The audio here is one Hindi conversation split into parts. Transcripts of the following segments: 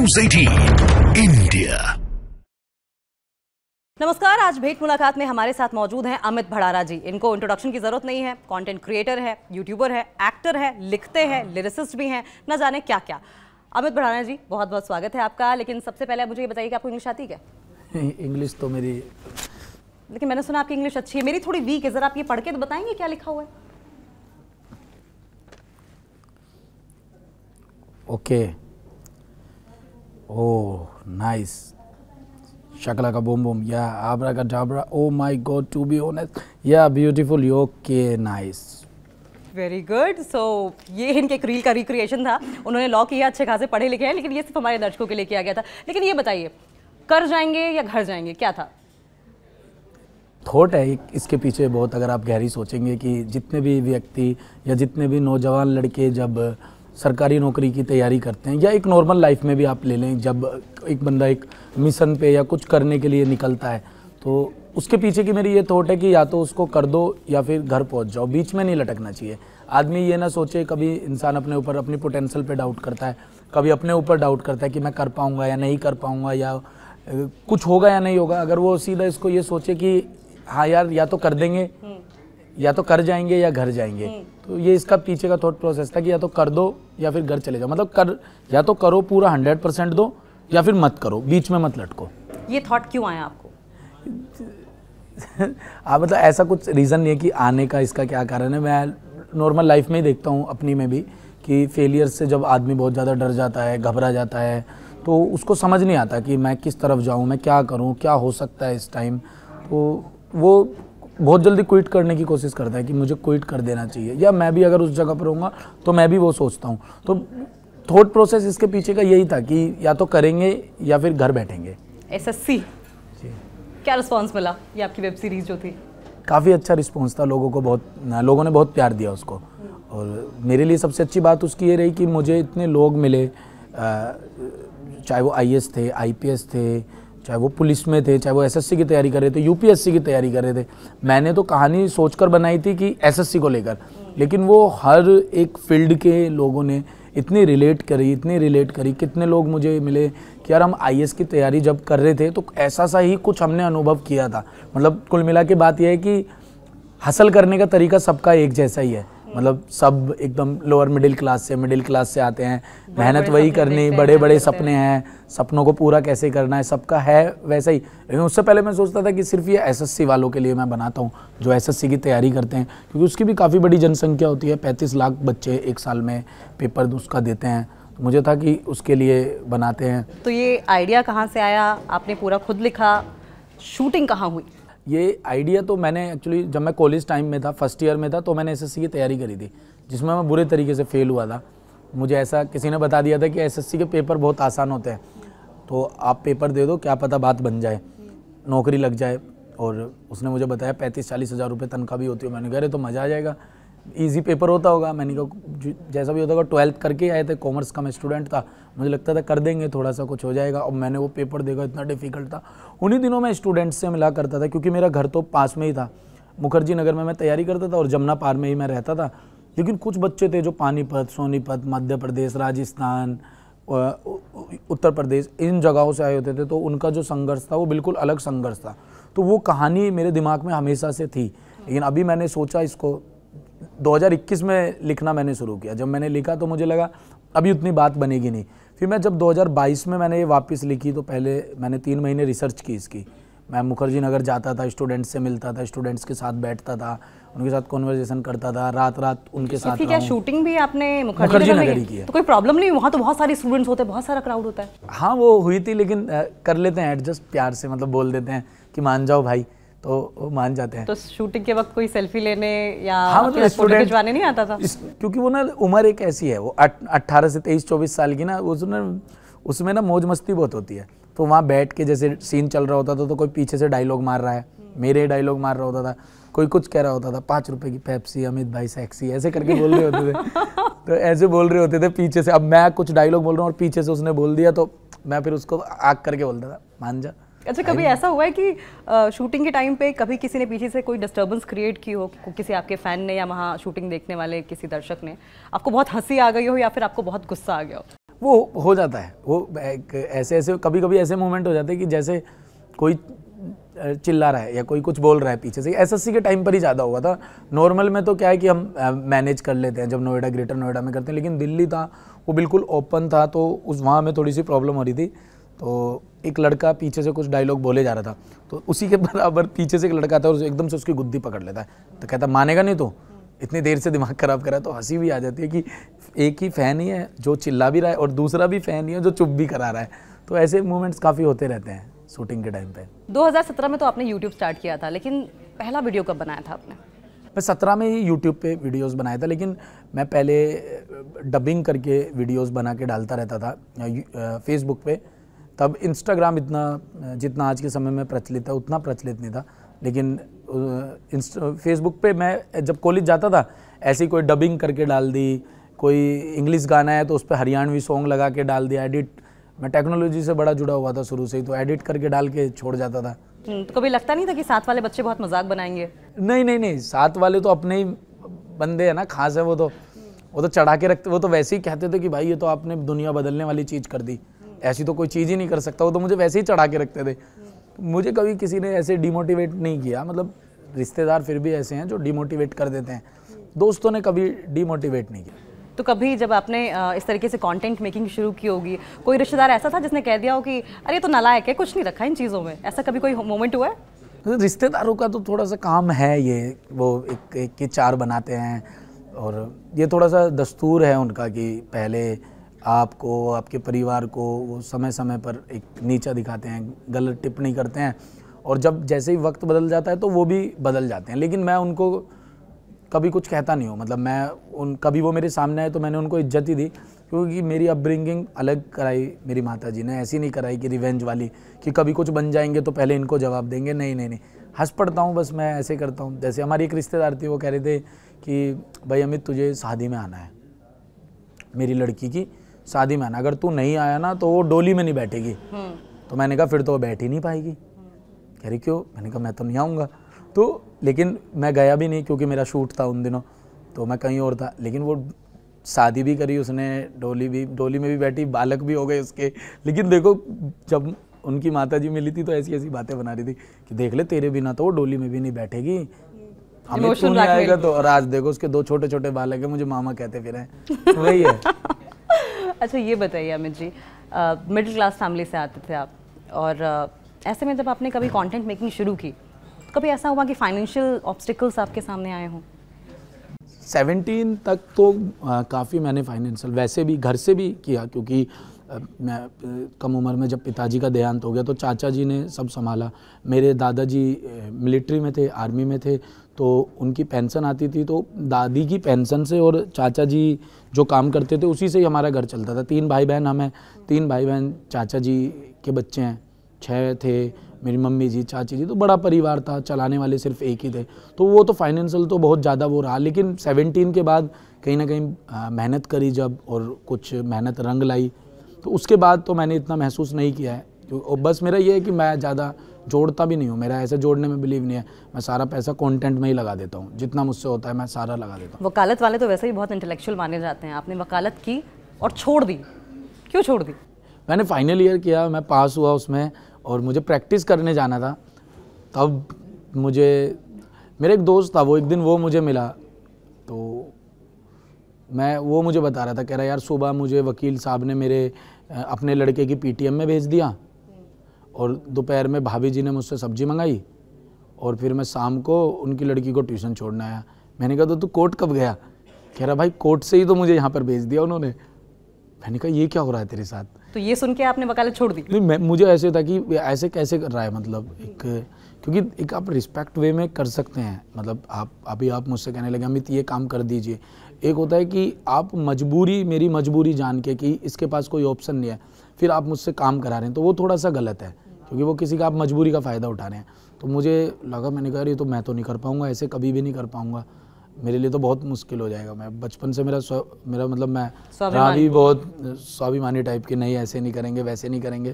News 18 India. नमस्कार, आज भेंट मुलाकात में हमारे साथ मौजूद हैं अमित भड़ारा जी। इनको इंट्रोडक्शन की जरूरत नहीं है, कंटेंट क्रिएटर है, यूट्यूबर है, एक्टर है, लिखते हैं, लिरिसिस्ट भी हैं, न जाने क्या क्या। अमित भड़ारा जी, बहुत बहुत स्वागत है आपका। लेकिन सबसे पहले मुझे ये बताइए कि आपको इंग्लिश आती है क्या? इंग्लिश तो मेरी, लेकिन मैंने सुना आपकी इंग्लिश अच्छी है, मेरी थोड़ी वीक है। जरा आप ये पढ़ के तो बताएंगे क्या लिखा हुआ है? ओके, ओह नाइस, शकला का बूम बूम, या आबरा का जाबरा, oh my god, to be honest, या beautiful, okay nice, very good. So ये इनके एक रील का रिक्रिएशन था, उन्होंने लॉ किया, अच्छे खासे पढ़े लिखे हैं, लेकिन ये सिर्फ हमारे दर्शकों के लिए किया गया था। लेकिन ये बताइए, कर जाएंगे या घर जाएंगे, क्या था थॉट है इसके पीछे बहुत? अगर आप गहरी सोचेंगे कि जितने भी व्यक्ति या जितने भी नौजवान लड़के जब सरकारी नौकरी की तैयारी करते हैं, या एक नॉर्मल लाइफ में भी आप ले लें, जब एक बंदा एक मिशन पे या कुछ करने के लिए निकलता है, तो उसके पीछे की मेरी ये थॉट है कि या तो उसको कर दो या फिर घर पहुंच जाओ, बीच में नहीं लटकना चाहिए। आदमी ये ना सोचे, कभी इंसान अपने ऊपर अपनी पोटेंशियल पे डाउट करता है, कभी अपने ऊपर डाउट करता है कि मैं कर पाऊँगा या नहीं कर पाऊँगा, या कुछ होगा या नहीं होगा। अगर वो सीधा इसको ये सोचे कि हाँ यार, या तो कर देंगे, या तो कर जाएंगे या घर जाएंगे, तो ये इसका पीछे का थॉट प्रोसेस था कि या तो कर दो या फिर घर चले जाओ। मतलब कर, या तो करो पूरा 100% दो, या फिर मत करो, बीच में मत लटको। ये थॉट क्यों आया आपको? मतलब ऐसा कुछ रीज़न नहीं है कि आने का इसका क्या कारण है। मैं नॉर्मल लाइफ में ही देखता हूँ अपनी में भी कि फेलियर से जब आदमी बहुत ज़्यादा डर जाता है, घबरा जाता है, तो उसको समझ नहीं आता कि मैं किस तरफ जाऊँ, मैं क्या करूँ, क्या हो सकता है इस टाइम। तो वो बहुत जल्दी क्विट करने की कोशिश करता है कि मुझे क्विट कर देना चाहिए, या मैं भी अगर उस जगह पर रहूँगा तो मैं भी वो सोचता हूँ। तो थॉट प्रोसेस इसके पीछे का यही था कि या तो करेंगे या फिर घर बैठेंगे। एसएससी क्या रिस्पांस मिला? ये आपकी वेब सीरीज जो थी, काफ़ी अच्छा रिस्पांस था, लोगों ने बहुत प्यार दिया उसको। और मेरे लिए सबसे अच्छी बात उसकी ये रही कि मुझे इतने लोग मिले, चाहे वो आईएएस थे, आईपीएस थे, चाहे वो पुलिस में थे, चाहे वो एसएससी की तैयारी कर रहे थे, यूपीएससी की तैयारी कर रहे थे। मैंने तो कहानी सोचकर बनाई थी कि एसएससी को लेकर, लेकिन वो हर एक फील्ड के लोगों ने इतनी रिलेट करी। कितने लोग मुझे मिले कि यार हम आईएएस की तैयारी जब कर रहे थे तो ऐसा सा ही कुछ हमने अनुभव किया था। मतलब कुल मिला के बात यह है कि हासिल करने का तरीका सबका एक जैसा ही है। मतलब सब एकदम लोअर मिडिल क्लास से आते हैं, मेहनत वही करनी, बड़े बड़े सपने हैं, सपनों को पूरा कैसे करना है, सबका है वैसा ही। लेकिन उससे पहले मैं सोचता था कि सिर्फ ये एसएससी वालों के लिए मैं बनाता हूँ जो एसएससी की तैयारी करते हैं, क्योंकि उसकी भी काफ़ी बड़ी जनसंख्या होती है। 35 लाख बच्चे एक साल में पेपर उसका देते हैं, तो मुझे था कि उसके लिए बनाते हैं। तो ये आइडिया कहाँ से आया? आपने पूरा खुद लिखा? शूटिंग कहाँ हुई? ये आइडिया तो मैंने एक्चुअली जब मैं कॉलेज टाइम में था, फर्स्ट ईयर में था, तो मैंने एसएससी की तैयारी करी थी, जिसमें मैं बुरे तरीके से फेल हुआ था। मुझे ऐसा किसी ने बता दिया था कि एसएससी के पेपर बहुत आसान होते हैं, तो आप पेपर दे दो, क्या पता बात बन जाए, नौकरी लग जाए। और उसने मुझे बताया 35-40 हज़ार रुपये तनख्वाह भी होती है। मैंने कहा अरे तो मज़ा आ जाएगा, ईजी पेपर होता होगा। मैंने कहा जैसा भी होता होगा, 12th करके आए थे, कॉमर्स का मैं स्टूडेंट था, मुझे लगता था कर देंगे, थोड़ा सा कुछ हो जाएगा। और मैंने वो पेपर देखा, इतना डिफिकल्ट था। उन्हीं दिनों मैं स्टूडेंट्स से मिला करता था, क्योंकि मेरा घर तो पास में ही था, मुखर्जी नगर में मैं तैयारी करता था और जमुना पार में ही मैं रहता था। लेकिन कुछ बच्चे थे जो पानीपत, सोनीपत, मध्य प्रदेश, राजस्थान, उत्तर प्रदेश, इन जगहों से आए होते थे, तो उनका जो संघर्ष था वो बिल्कुल अलग संघर्ष था। तो वो कहानी मेरे दिमाग में हमेशा से थी। लेकिन अभी मैंने सोचा इसको 2021 में लिखना मैंने शुरू किया। जब मैंने लिखा तो मुझे लगा अभी उतनी बात बनेगी नहीं। फिर मैं जब 2022 में मैंने ये वापस लिखी, तो पहले मैंने 3 महीने रिसर्च की इसकी। मैं मुखर्जी नगर जाता था, स्टूडेंट्स से मिलता था, स्टूडेंट्स के साथ बैठता था, उनके साथ कॉन्वर्जेसन करता था, रात उनके साथ। क्या शूटिंग भी आपने मुखर्जी नगर ही की है? तो कोई प्रॉब्लम नहीं? वहाँ तो बहुत सारे स्टूडेंट्स होते हैं, बहुत सारा क्राउड होता है। हाँ वो हुई थी, लेकिन कर लेते हैं एडजस्ट प्यार से, मतलब बोल देते हैं कि मान जाओ भाई, तो वो मान जाते हैं। तो शूटिंग के वक्त कोई सेल्फी लेने या मतलब फोटो खिंचवाने नहीं आता था? क्योंकि वो ना उम्र एक ऐसी है, वो 18 से 23-24 साल की ना, उसमें ना मौज मस्ती बहुत होती है। तो वहाँ बैठ के जैसे सीन चल रहा होता था तो कोई पीछे से डायलॉग मार रहा है, मेरे डायलॉग मार रहा होता था, कोई कुछ कह रहा होता था, 5 रुपए की पेप्सी, अमित भाई सेक्सी, ऐसे करके बोल रहे होते थे। तो ऐसे बोल रहे होते थे पीछे से। अब मैं कुछ डायलॉग बोल रहा हूँ और पीछे से उसने बोल दिया, तो मैं फिर उसको आग करके बोलता था मान जा। अच्छा, कभी ऐसा हुआ है कि शूटिंग के टाइम पे कभी किसी ने पीछे से कोई डिस्टर्बेंस क्रिएट की हो, किसी आपके फैन ने या वहाँ शूटिंग देखने वाले किसी दर्शक ने, आपको बहुत हंसी आ गई हो या फिर आपको बहुत गुस्सा आ गया हो? वो हो जाता है, वो ऐसे ऐसे कभी कभी ऐसे मोमेंट हो जाते हैं कि जैसे कोई चिल्ला रहा है या कोई कुछ बोल रहा है पीछे से। एसएससी के टाइम पर ही ज़्यादा हुआ था। नॉर्मल में तो क्या है कि हम मैनेज कर लेते हैं जब नोएडा, ग्रेटर नोएडा में करते हैं, लेकिन दिल्ली था वो बिल्कुल ओपन था, तो उस वहाँ में थोड़ी सी प्रॉब्लम हो रही थी। तो एक लड़का पीछे से कुछ डायलॉग बोले जा रहा था, तो उसी के बराबर पीछे से एक लड़का था और एकदम से उसकी गुद्दी पकड़ लेता है, तो कहता मानेगा नहीं तो इतनी देर से दिमाग खराब करा। तो हंसी भी आ जाती है कि एक ही फ़ैन ही है जो चिल्ला भी रहा है और दूसरा भी फ़ैन ही है जो चुप भी करा रहा है। तो ऐसे मोमेंट्स काफ़ी होते रहते हैं शूटिंग के टाइम पे। 2017 में तो आपने YouTube स्टार्ट किया था, लेकिन पहला वीडियो कब बनाया था आपने? मैं 17 में ही YouTube पे वीडियोस बनाया था, लेकिन मैं पहले डबिंग करके वीडियोस बना के डालता रहता था फेसबुक पे। तब इंस्टाग्राम इतना जितना आज के समय में प्रचलित है उतना प्रचलित नहीं था, लेकिन फेसबुक पे मैं जब कॉलेज जाता था ऐसी कोई डबिंग करके डाल दी, कोई इंग्लिश गाना है तो उस पर हरियाणवी सॉन्ग लगा के डाल दिया, एडिट। मैं टेक्नोलॉजी से बड़ा जुड़ा हुआ था शुरू से ही, तो एडिट करके डाल के छोड़ जाता था। तो कभी लगता नहीं था कि साथ वाले बच्चे बहुत मजाक बनाएंगे? नहीं, साथ वाले तो अपने ही बंदे हैं ना, खास है वो तो चढ़ा के रखते। वो तो वैसे ही कहते थे कि भाई ये तो आपने दुनिया बदलने वाली चीज़ कर दी, ऐसी तो कोई चीज़ ही नहीं कर सकता। वो तो मुझे वैसे ही चढ़ा के रखते थे। मुझे कभी किसी ने ऐसे डिमोटिवेट नहीं किया, मतलब रिश्तेदार फिर भी ऐसे हैं जो डिमोटिवेट कर देते हैं, दोस्तों ने कभी डिमोटिवेट नहीं किया। तो कभी जब आपने इस तरीके से कंटेंट मेकिंग शुरू की होगी, कोई रिश्तेदार ऐसा था जिसने कह दिया हो कि अरे तो नालायक है, कुछ नहीं रखा इन चीज़ों में, ऐसा कभी कोई मोमेंट हुआ है? रिश्तेदारों का तो थोड़ा सा काम है ये, वो एक के चार बनाते हैं, और ये थोड़ा सा दस्तूर है उनका कि पहले आपको, आपके परिवार को वो समय समय पर एक नीचा दिखाते हैं, गलत टिप्पणी करते हैं, और जब जैसे ही वक्त बदल जाता है तो वो भी बदल जाते हैं। लेकिन मैं उनको कभी कुछ कहता नहीं हूँ, मतलब मैं कभी वो मेरे सामने आए तो मैंने उनको इज्जत ही दी, क्योंकि मेरी अपब्रिंगिंग अलग कराई मेरी माताजी ने, ऐसी नहीं कराई कि रिवेंज वाली कि कभी कुछ बन जाएंगे तो पहले इनको जवाब देंगे। नहीं, हंस पड़ता हूँ बस, मैं ऐसे करता हूँ। जैसे हमारी एक रिश्तेदार थी, वो कह रहे थे कि भाई अमित तुझे शादी में आना है, मेरी लड़की की शादी में आना, अगर तू नहीं आया ना तो वो डोली में नहीं बैठेगी। तो मैंने कहा फिर तो वो बैठ ही नहीं पाएगी। कह रही क्यों? मैंने कहा मैं तो नहीं आऊँगा। तो लेकिन मैं गया भी नहीं क्योंकि मेरा शूट था उन दिनों, तो मैं कहीं और था। लेकिन वो शादी भी करी उसने, डोली में भी बैठी, बालक भी हो गए उसके। लेकिन देखो जब उनकी माताजी मिली थी तो ऐसी ऐसी बातें बना रही थी कि देख ले तेरे बिना तो वो डोली में भी नहीं बैठेगी, हमें तू नहीं आएगा तो। और आज देखो उसके 2 छोटे छोटे बालक है, मुझे मामा कहते फिर हैं। वही है। अच्छा ये बताइए Amit ji, middle class family से आते थे आप, और ऐसे में जब आपने कभी कंटेंट मेकिंग शुरू की, कभी ऐसा हुआ कि फाइनेंशियल ऑब्स्टिकल्स आपके सामने आए हों? 17 तक तो काफ़ी मैंने फाइनेंशियल वैसे भी घर से भी किया, क्योंकि मैं कम उम्र में जब पिताजी का देहांत हो गया तो चाचा जी ने सब संभाला। मेरे दादाजी मिलिट्री में थे, आर्मी में थे, तो उनकी पेंशन आती थी, तो दादी की पेंशन से और चाचा जी जो काम करते थे उसी से ही हमारा घर चलता था। 3 भाई बहन हम हैं, 3 भाई बहन चाचा जी के बच्चे हैं, 6 थे मेरी मम्मी जी, चाची जी, तो बड़ा परिवार था, चलाने वाले सिर्फ एक ही थे। तो वो तो फाइनेंशियल तो बहुत ज़्यादा वो रहा। लेकिन 17 के बाद कहीं ना कहीं मेहनत करी जब, और कुछ मेहनत रंग लाई, तो उसके बाद तो मैंने इतना महसूस नहीं किया है। और बस मेरा ये है कि मैं ज़्यादा जोड़ता भी नहीं हूँ, मेरा ऐसे जोड़ने में बिलीव नहीं है। मैं सारा पैसा कंटेंट में ही लगा देता हूँ, जितना मुझसे होता है मैं सारा लगा देता हूँ। वकालत वाले तो वैसे ही बहुत इंटेलेक्चुअल माने जाते हैं, आपने वकालत की और छोड़ दी, क्यों छोड़ दी? मैंने फाइनल ईयर किया, मैं पास हुआ उसमें, और मुझे प्रैक्टिस करने जाना था। तब मेरा एक दोस्त था, वो एक दिन वो मुझे मिला, तो वो मुझे बता रहा था, कह रहा यार सुबह मुझे वकील साहब ने मेरे अपने लड़के की पीटीएम में भेज दिया, और दोपहर में भाभी जी ने मुझसे सब्जी मंगाई, और फिर मैं शाम को उनकी लड़की को ट्यूशन छोड़ने आया। मैंने कहा तो तू कोर्ट कब गया? कह रहा भाई कोर्ट से ही तो मुझे यहाँ पर भेज दिया उन्होंने। मैंने कहा ये क्या हो रहा है तेरे साथ? तो ये सुन के आपने वकालत छोड़ दी? नहीं, मुझे ऐसे था कि ऐसे कैसे कर रहा है, मतलब क्योंकि एक आप रिस्पेक्ट वे में कर सकते हैं, मतलब आप मुझसे कहने लगे अमित ये काम कर दीजिए। एक होता है कि आप मेरी मजबूरी जान के कि इसके पास कोई ऑप्शन नहीं है, फिर आप मुझसे काम करा रहे हैं, तो वो थोड़ा सा गलत है, क्योंकि वो किसी का आप मजबूरी का फ़ायदा उठा रहे हैं। तो मुझे लगा, मैंने कहा ये तो मैं तो नहीं कर पाऊँगा, ऐसे कभी भी नहीं कर पाऊँगा, मेरे लिए तो बहुत मुश्किल हो जाएगा। मैं बचपन से मेरा मतलब मैं भी बहुत स्वाभिमानी टाइप के, नहीं ऐसे नहीं करेंगे वैसे नहीं करेंगे।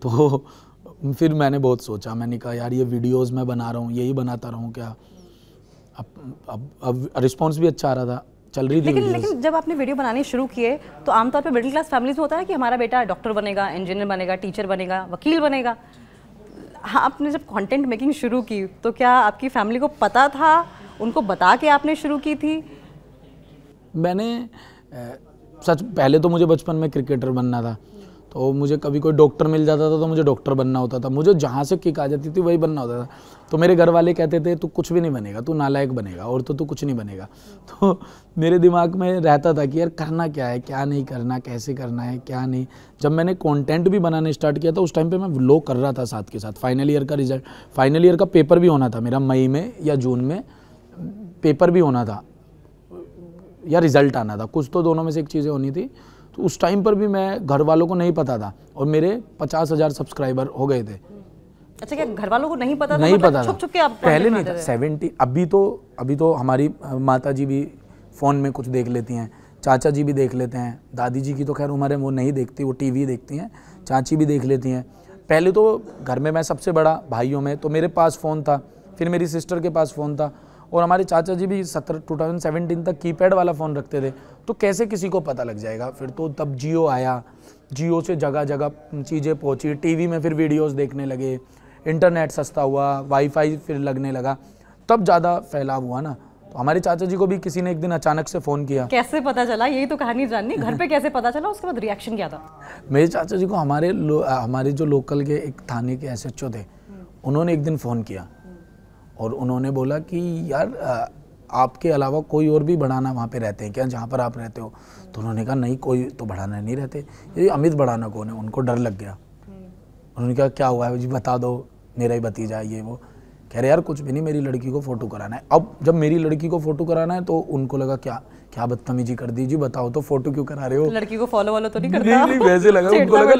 तो फिर मैंने बहुत सोचा, मैंने कहा यार ये वीडियोस मैं बना रहा हूँ, यही बनाता रहूँ क्या? अब रिस्पांस भी अच्छा आ रहा था, चल रही थी लेकिन जब आपने वीडियो बनाने शुरू किए तो आमतौर पे मिडिल क्लास फैमिलीज में होता है कि हमारा बेटा डॉक्टर बनेगा, इंजीनियर बनेगा, टीचर बनेगा, वकील बनेगा। हाँ, आपने जब कंटेंट मेकिंग शुरू की तो क्या आपकी फैमिली को पता था, उनको बता के आपने शुरू की थी? मैंने सच पहले तो मुझे बचपन में क्रिकेटर बनना था, तो मुझे कभी कोई डॉक्टर मिल जाता था तो मुझे डॉक्टर बनना होता था, मुझे जहाँ से किक आ जाती थी वही बनना होता था। तो मेरे घर वाले कहते थे तू कुछ भी नहीं बनेगा, तू नालायक बनेगा और तो तू कुछ नहीं बनेगा। तो मेरे दिमाग में रहता था कि यार करना क्या है, क्या नहीं करना, कैसे करना है, क्या नहीं। जब मैंने कंटेंट भी बनाने स्टार्ट किया था उस टाइम पे मैं व्लॉग कर रहा था साथ के साथ। फाइनल ईयर का पेपर भी होना था मेरा, मई में या जून में पेपर भी होना था या रिजल्ट आना था, कुछ तो दोनों में से एक चीज़ें होनी थी। तो उस टाइम पर भी मैं घर वालों को नहीं पता था और मेरे 50,000 सब्सक्राइबर हो गए थे। अच्छा, क्या घर वालों को नहीं पता था? नहीं मतलब पता छुप था, छुप के आप पहले नहीं था। 70 अभी तो हमारी माता जी भी फ़ोन में कुछ देख लेती हैं, चाचा जी भी देख लेते हैं, दादी जी की तो खैर उम्र है वो नहीं देखती, वो टीवी देखती हैं, चाची भी देख लेती हैं। पहले तो घर में मैं सबसे बड़ा भाइयों में, तो मेरे पास फ़ोन था, फिर मेरी सिस्टर के पास फ़ोन था और हमारे चाचा जी भी 2017 तक कीपैड वाला फ़ोन रखते थे। तो कैसे किसी को पता लग जाएगा? फिर तो तब जियो आया, जियो से जगह जगह चीज़ें पहुंची, टीवी में फिर वीडियोस देखने लगे, इंटरनेट सस्ता हुआ, वाईफाई फिर लगने लगा, तब ज़्यादा फैलाव हुआ ना। तो हमारे चाचा जी को भी किसी ने एक दिन अचानक से फ़ोन किया। कैसे पता चला, यही तो कहानी जाननी, घर पे कैसे पता चला, उसके बाद रिएक्शन क्या था? मेरे चाचा जी को हमारे जो लोकल के एक थाने के SHO थे, उन्होंने एक दिन फ़ोन किया और उन्होंने बोला कि यार आपके अलावा कोई और भी बढ़ाना वहाँ पे रहते हैं क्या, जहाँ पर आप रहते हो? तो उन्होंने कहा नहीं, कोई तो बढ़ाना नहीं रहते। ये अमित बढ़ाना कौन है? उनको डर लग गया। उन्होंने कहा क्या हुआ है जी, बता दो, मेरा ही भतीजा ये वो। कह रहे यार कुछ भी नहीं, मेरी लड़की को फ़ोटो कराना है। अब जब मेरी लड़की को फ़ोटो कराना है तो उनको लगा क्या बदतमीजी कर दी जी, बताओ तो फ़ोटो क्यों करा रहे हो? लड़की को फॉलो वालो तो नहीं करता? नहीं वैसे लगा, उनको लगा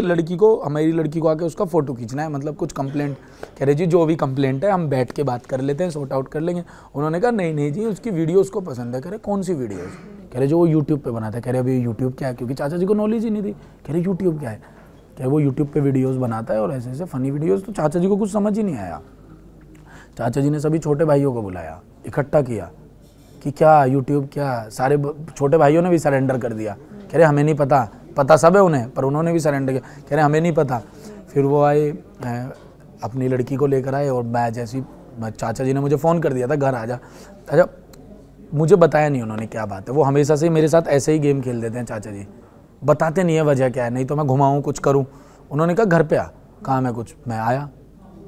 लड़की को हमारी लड़की को आके उसका फ़ोटो खींचना है, मतलब कुछ कंप्लेंट। कह रहे जी जो भी कंप्लेंट है हम बैठ के बात कर लेते हैं, सॉर्ट आउट कर लेंगे। उन्होंने कहा नहीं जी, उसकी वीडियो उसको पसंद है। कह रहे कौन सी वीडियोज़? कह रहे जो वो यूट्यूब पे बनाता है। कह रहे अभी यूट्यूब क्या है, क्योंकि चाचा जी को नॉलेज ही नहीं थी। कह रहे यूट्यूब क्या है? कह रहे वो यूट्यूब पे वीडियोज़ बनाता है और ऐसे ऐसे फ़नी वीडियोज़। तो चाचा जी को कुछ समझ ही नहीं आया। चाचा जी ने सभी छोटे भाइयों को बुलाया, इकट्ठा किया कि क्या यूट्यूब क्या। सारे छोटे भाइयों ने भी सरेंडर कर दिया। कह रहे हमें नहीं पता सब है उन्हें, पर उन्होंने भी सरेंडर किया। कह रहे हमें नहीं पता। फिर वो आए, अपनी लड़की को लेकर आए और मैं चाचा जी ने मुझे फ़ोन कर दिया था घर आ जा। अच्छा, मुझे बताया नहीं उन्होंने क्या बात है। वो हमेशा से मेरे साथ ऐसे ही गेम खेल देते हैं चाचा जी, बताते नहीं है वजह क्या है, नहीं तो मैं घुमाऊँ कुछ करूँ। उन्होंने कहा घर पे आ, काम है कुछ। मैं आया,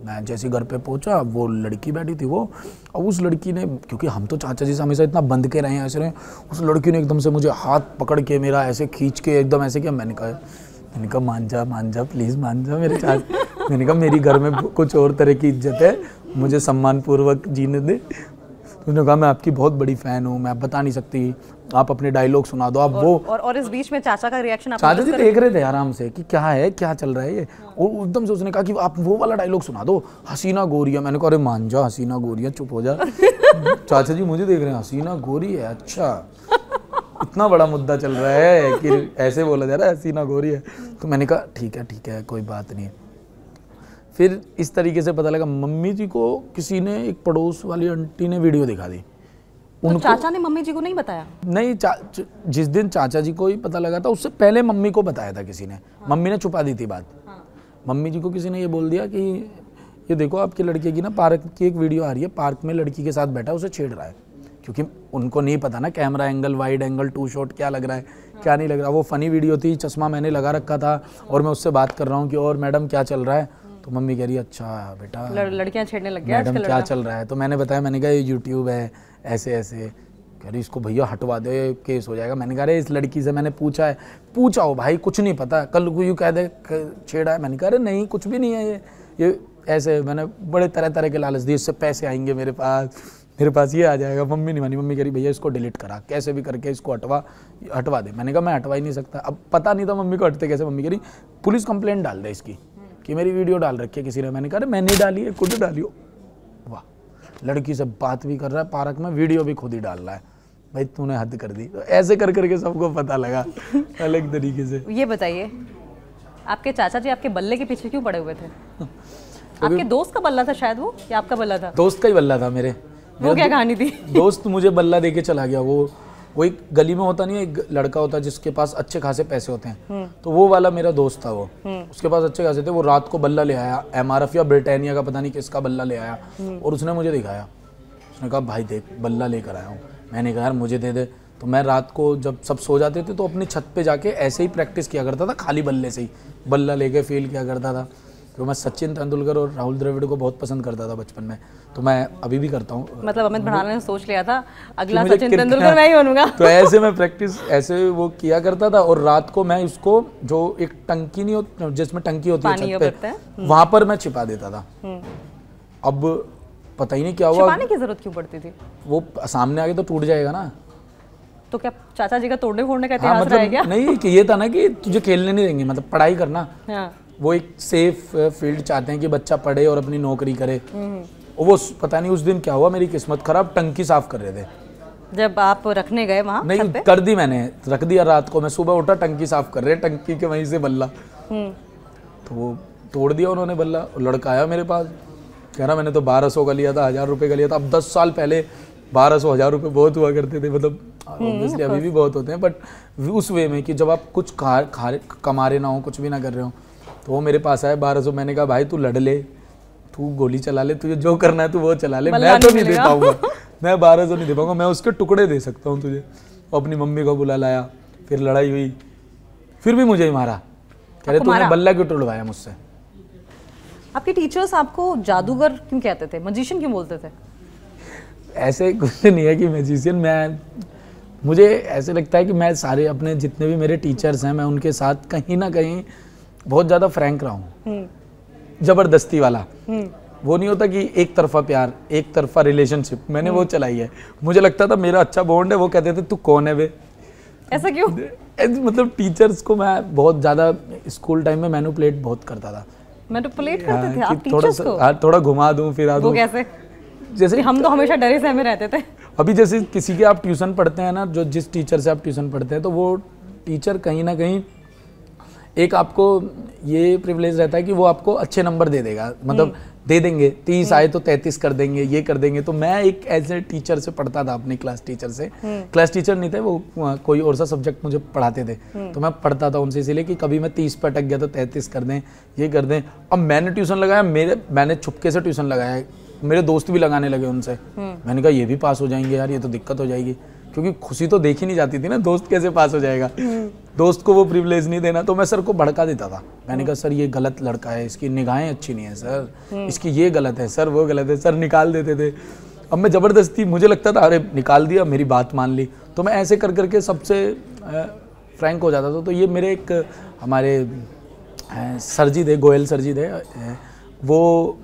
मैं जैसे घर पे पहुंचा वो लड़की बैठी थी वो, और उस लड़की ने, क्योंकि हम तो चाचा जी से हमेशा इतना बंद के रहे हैं ऐसे रहे, उस लड़की ने एकदम से मुझे हाथ पकड़ के मेरा ऐसे खींच के एकदम ऐसे किया। मैंने कहा मान जा प्लीज़ मान जा मेरे चाचा। मैंने कहा मेरी घर में कुछ और तरह की इज्जत है, मुझे सम्मानपूर्वक जीने दे। तो उन्होंने कहा मैं आपकी बहुत बड़ी फ़ैन हूँ, मैं बता नहीं सकती, आप अपने डायलॉग सुना दो आप। वो और इस बीच में चाचा का रिएक्शन, चाचा जी देख रहे थे आराम से कि क्या है, क्या चल रहा है ये, और एकदम से उसने कहा कि आप वो वाला डायलॉग सुना दो, हसीना गोरिया। मैंने कहा अरे मान जा, हसीना गोरिया, चुप हो जा। चाचा जी मुझे देख रहे हैं, हसीना गोरी है, अच्छा इतना बड़ा मुद्दा चल रहा है कि ऐसे बोला जा रहा है हसीना गोरी है। तो मैंने कहा ठीक है कोई बात नहीं। फिर इस तरीके से पता लगा, मम्मी जी को किसी ने, एक पड़ोस वाली आंटी ने वीडियो दिखा दी। तो चाचा ने मम्मी जी को नहीं बताया? नहीं, जिस दिन चाचा जी को ही पता लगा था उससे पहले मम्मी को बताया था किसी ने। हाँ। मम्मी ने छुपा दी थी बात। हाँ। मम्मी जी को किसी ने ये बोल दिया कि ये देखो आपकी लड़के की ना पार्क की एक वीडियो आ रही है, पार्क में लड़की के साथ बैठा है, उसे छेड़ रहा है। क्योंकि उनको नहीं पता ना camera angle, wide angle, 2 shot क्या लग रहा है, क्या नहीं लग रहा। वो फ़नी वीडियो थी, चश्मा मैंने लगा रखा था और मैं उससे बात कर रहा हूँ कि और मैडम क्या चल रहा है। तो मम्मी कह रही अच्छा बेटा लड़कियां छेड़ने लग गया मैडम, क्या चल रहा है? तो मैंने बताया, मैंने कहा ये यूट्यूब है, ऐसे ऐसे। कह रही इसको भैया हटवा दे, केस हो जाएगा। मैंने कहा अरे इस लड़की से मैंने पूछा हो भाई, कुछ नहीं पता, कल को यूँ कह दे छेड़ा है। मैंने कहा अरे नहीं कुछ भी नहीं है, ये ऐसे। मैंने बड़े तरह तरह के लालच दिए, इससे पैसे आएंगे मेरे पास ये आ जाएगा। मम्मी नहीं मानी, मम्मी कह रही भैया इसको डिलीट करा, कैसे भी करके इसको हटवा दे। मैंने कहा मैं हटवा ही नहीं सकता। अब पता नहीं था मम्मी को हटते कैसे। मम्मी कह रही पुलिस कंप्लेंट डाल दे इसकी कि मेरी वीडियो डाल रखी है किसी ने। मैंने कहा मैंने डाली है, खुद डाली हो। वाह, लड़की से बात भी कर रहा है पार्क में, वीडियो भी खुद ही डाल रहा है, भाई तूने हद कर दी। तो ऐसे कर करके सबको पता लगा अलग तरीके से। ये बताइए आपके चाचा जी आपके बल्ले के पीछे क्यों पड़े हुए थे? आपके दोस्त का बल्ला था शायद वो, या आपका बल्ला था? दोस्त का ही बल्ला था मेरे। वो क्या कहानी थी? दोस्त मुझे बल्ला देके चला गया। वो वो एक गली में होता नहीं है, एक लड़का होता है जिसके पास अच्छे खासे पैसे होते हैं, तो वो वाला मेरा दोस्त था वो। उसके पास अच्छे खासे थे, वो रात को बल्ला ले आया, MRF या ब्रिटानिया का पता नहीं किसका बल्ला ले आया, और उसने मुझे दिखाया। उसने कहा भाई देख बल्ला लेकर आया हूँ। मैंने कहा यार मुझे दे दे। तो मैं रात को जब सब सो जाते थे तो अपनी छत पे जाके ऐसे ही प्रैक्टिस किया करता था, खाली बल्ले से ही बल्ला लेके फील किया करता था। तो मैं सचिन तेंदुलकर और राहुल द्रविड़ को बहुत पसंद करता था बचपन में, तो मैं अभी भी करता हूँ। मतलब अमित भड़ाना ने सोच लिया था अगला सचिन तेंदुलकर मैं ही बनूंगा। तो ऐसे मैं प्रैक्टिस ऐसे वो किया करता था, और रात को मैं उसको जो एक टंकी नहीं होती जिसमें टंकी होती है छत पे, वहां पर मैं छिपा देता था। अब पता ही नहीं क्या हुआ, छिपाने की जरूरत क्यों पड़ती थी? वो सामने आगे तो टूट जाएगा ना। तो क्या चाचा जी का तोड़ने फोड़ने का इतिहास रह गया? नहीं कि ये था ना कि तुझे खेलने नहीं देंगे, मतलब पढ़ाई करना। वो एक सेफ फील्ड चाहते हैं कि बच्चा पढ़े और अपनी नौकरी करे। और वो पता नहीं उस दिन क्या हुआ, मेरी किस्मत खराब, टंकी साफ कर रहे थे जब आप रखने गए वहाँ? नहीं कर दी मैंने, रख दिया रात को। मैं सुबह उठा, टंकी साफ कर रहे, टंकी के वहीं से बल्ला, तो वो तोड़ दिया उन्होंने बल्ला। लड़का आया मेरे पास, कह रहा मैंने तो 1200 का लिया था, 1000 रुपये का लिया था। अब 10 साल पहले 1200 1000 रुपये बहुत हुआ करते थे, मतलब ऑब्वियसली अभी भी बहुत होते हैं, बट उस वे में कि जब आप कुछ कमा रहे ना हो, कुछ भी ना कर रहे हो। तो वो मेरे पास आया 1200। मैंने कहा भाई तू लड़ ले, तू गोली चला ले, तुझे जो करना है तू वो चला ले, मैं तो नहीं दे पाऊंगा, मैं 1200 नहीं दे पाऊंगा, मैं उसके टुकड़े दे सकता हूँ तुझे। अपनी मम्मी को बुला लाया, फिर लड़ाई हुई, फिर भी मुझे ही मारा। कह रहे तूने बल्ला क्यों तोड़वाया मुझसे? आपके टीचर्स आपको जादूगर क्यों कहते थे, मजिशियन क्यों बोलते थे? ऐसे कुछ नहीं है कि मैजिशियन, मुझे ऐसे लगता है कि मैं सारे अपने जितने भी मेरे टीचर्स हैं, मैं उनके साथ कहीं ना कहीं बहुत ज़्यादा फ्रैंक रहा हूँ, ज़बरदस्ती वाला। वो नहीं होता कि एक तरफा प्यार, एक तरफा रिलेशनशिप, मैंने वो चलाई है। मुझे लगता था मेरा अच्छा बॉन्ड है, वो कहते थे तू कौन है बे? ऐसा क्यों? मतलब टीचर्स को मैं बहुत ज़्यादा स्कूल टाइम में मैनिपुलेट बहुत करता था। मैनिपुलेट करते थे आप टीचर्स को? थोड़ा घुमा दूँ फिरा दूँ। वो कैसे? जैसे हम तो हमेशा डरे सहमे रहते थे। अभी जैसे किसी के आप ट्यूशन पढ़ते हैं ना, जो जिस टीचर से आप ट्यूशन पढ़ते हैं, तो वो टीचर कहीं ना कहीं एक आपको ये प्रिविलेज रहता है कि वो आपको अच्छे नंबर दे देगा, मतलब दे देंगे, 30 आए तो 33 कर देंगे, ये कर देंगे। तो मैं एक ऐसे टीचर से पढ़ता था, अपनी क्लास टीचर से। क्लास टीचर नहीं थे वो, कोई और सा सब्जेक्ट मुझे पढ़ाते थे, तो मैं पढ़ता था उनसे, इसीलिए कि कभी मैं 30 पर अटक गया तो 33 कर दें, ये कर दें। अब मैंने ट्यूशन लगाया, मैंने चुपके से ट्यूशन लगाया, मेरे दोस्त भी लगाने लगे उनसे। मैंने कहा ये भी पास हो जाएंगे यार, ये तो दिक्कत हो जाएगी, क्योंकि खुशी तो देखी नहीं जाती थी ना, दोस्त कैसे पास हो जाएगा, दोस्त को वो प्रिविलेज नहीं देना। तो मैं सर को भड़का देता था। मैंने कहा सर ये गलत लड़का है, इसकी निगाहें अच्छी नहीं है सर, इसकी ये गलत है सर, वो गलत है सर, निकाल देते थे। अब मैं ज़बरदस्ती, मुझे लगता था अरे निकाल दिया, मेरी बात मान ली, तो मैं ऐसे कर करके सबसे फ्रैंक हो जाता था। तो ये मेरे एक हमारे सर जी थे, गोयल सर जी थे, वो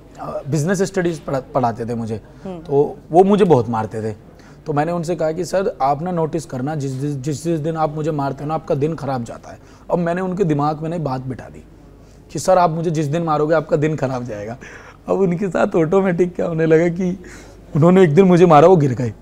बिजनेस स्टडीज़ पढ़ाते थे मुझे, तो वो मुझे बहुत मारते थे। तो मैंने उनसे कहा कि सर आप ना नोटिस करना, जिस दिन आप मुझे मारते हो ना, आपका दिन खराब जाता है। अब मैंने उनके दिमाग में बात बिठा दी कि सर आप मुझे जिस दिन मारोगे आपका दिन खराब जाएगा। अब उनके साथ ऑटोमेटिक क्या होने लगा कि उन्होंने एक दिन मुझे मारा, वो गिर गए।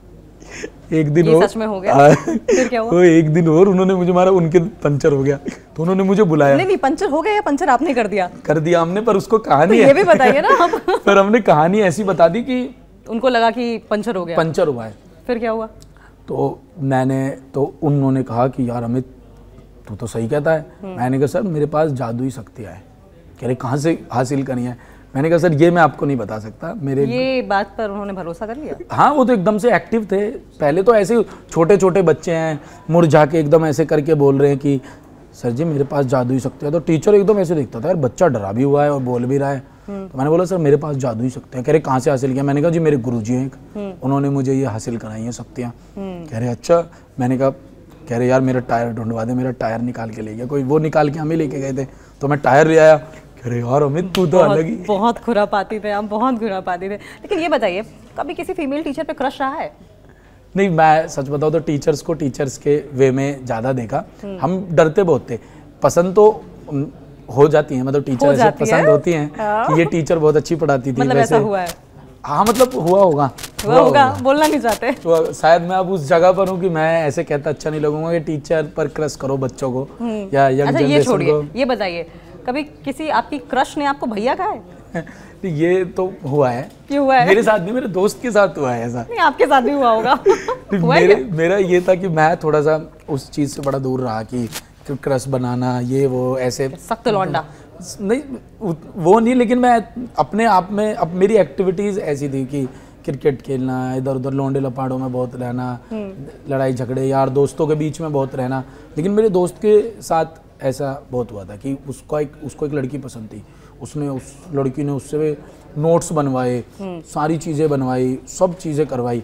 एक दिन और सच में हो गया? फिर क्या हुआ? तो एक दिन और उन्होंने मुझे मारा, उनके पंचर हो गया, तो उन्होंने मुझे बुलाया। नहीं पंचर हो गया या पंचर आपने कर दिया? कर दिया हमने, पर उसको कहानी ये भी बताइए ना आप। पर हमने कहानी ऐसी बता दी कि उनको लगा कि पंचर हो गया। पंचर हुआ है। फिर क्या हुआ? तो उन्होंने कहा कि यार अमित तू तो सही कहता है। मैंने कहा सर मेरे पास जादुई शक्तियाँ हैं। कह रहे कहाँ से हासिल करनी है? मैंने कहा सर ये मैं आपको नहीं बता सकता। ये बात पर उन्होंने भरोसा कर लिया? हाँ, वो तो एकदम से एक्टिव थे। पहले तो ऐसे छोटे छोटे बच्चे हैं, मुरझा के एकदम ऐसे करके बोल रहे हैं कि सर जी मेरे पास जादुई शक्तियाँ। तो टीचर एकदम ऐसे देखता था, यार बच्चा डरा भी हुआ है और बोल भी रहा है। तो मैंने बोला सर मेरे पास जादुई शक्तियाँ। कह रहे कहाँ से हासिल किया? मैंने कहा जी मेरे गुरुजी हैं एक, उन्होंने मुझे ये हासिल कराई हैं शक्तियाँ। कह रहे अच्छा। मैंने कहा, कह रहे यार मेरा टायर ढूंढवा दे। मेरा टायर निकाल के ले गया कोई, वो निकाल के हम ही लेके गए थे, तो मैं टायर ले आया। कह रहे यार अमित तू तो अलग ही। बहुत खुरापाती थे आप, बहुत खुरापाती थे। लेकिन ये बताइए कभी किसी फीमेल टीचर पे क्रश रहा है? नहीं, मैं सच बताऊँ तो टीचर्स को टीचर्स के वे में ज़्यादा देखा। हम डरते बहुत थे। पसंद तो हो जाती है, मतलब टीचर ऐसे पसंद होती हैं कि ये टीचर बहुत अच्छी पढ़ाती थी। मतलब ऐसा हुआ है? हाँ, मतलब हुआ होगा, बोलना नहीं चाहते तो शायद मैं अब उस जगह पर हूँ कि मैं ऐसे कहता अच्छा नहीं लगूंगा कि टीचर पर क्रश करो बच्चों को या यंग जनरेशन को। ये बताइए कभी किसी आपकी क्रश ने आपको भैया कहा है? तो ये तो हुआ है। ये हुआ है? मेरे साथ नहीं, मेरे दोस्त के साथ हुआ है ऐसा। नहीं, आपके साथ भी हुआ होगा। हुआ है क्या? मेरा ये था कि मैं थोड़ा सा उस चीज़ से बड़ा दूर रहा कि क्रश बनाना ये वो ऐसे सख्त लौंडा नहीं, वो नहीं, लेकिन मैं अपने आप में अब मेरी एक्टिविटीज़ ऐसी थी कि क्रिकेट खेलना, इधर उधर लौंडे लपाड़ों में बहुत रहना, लड़ाई झगड़े यार दोस्तों के बीच में बहुत रहना। लेकिन मेरे दोस्त के साथ ऐसा बहुत हुआ था कि उसको एक लड़की पसंद थी, उसने उस लड़की ने उससे नोट्स बनवाए, सारी चीज़ें बनवाई, सब चीज़ें करवाई।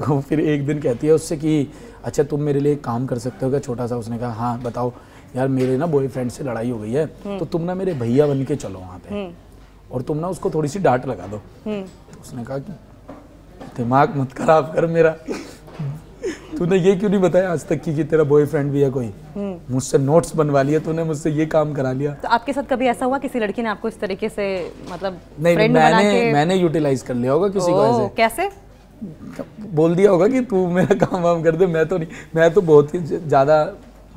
फिर एक दिन कहती है उससे कि अच्छा तुम मेरे लिए काम कर सकते हो क्या छोटा सा। उसने कहा हाँ बताओ। यार मेरे ना बॉयफ्रेंड से लड़ाई हो गई है, तो तुम ना मेरे भैया बन के चलो वहाँ पे और तुम ना उसको थोड़ी सी डांट लगा दो। उसने कहा कि दिमाग मत खराब कर मेरा, तूने ये क्यों नहीं बताया आज तक कि तेरा बॉयफ्रेंड भी है कोई, मुझसे नोट्स बनवा लिया तूने, मुझसे ये काम करा लिया। तो आपके साथ कभी ऐसा हुआ किसी लड़की ने आपको इस तरीके से मतलब नहीं, मैंने यूटिलाइज कर लिया होगा किसी को ऐसे। कैसे? बोल दिया होगा कि तू मेरा काम वाम कर दे। मैं तो नहीं, मैं तो बहुत ही ज़्यादा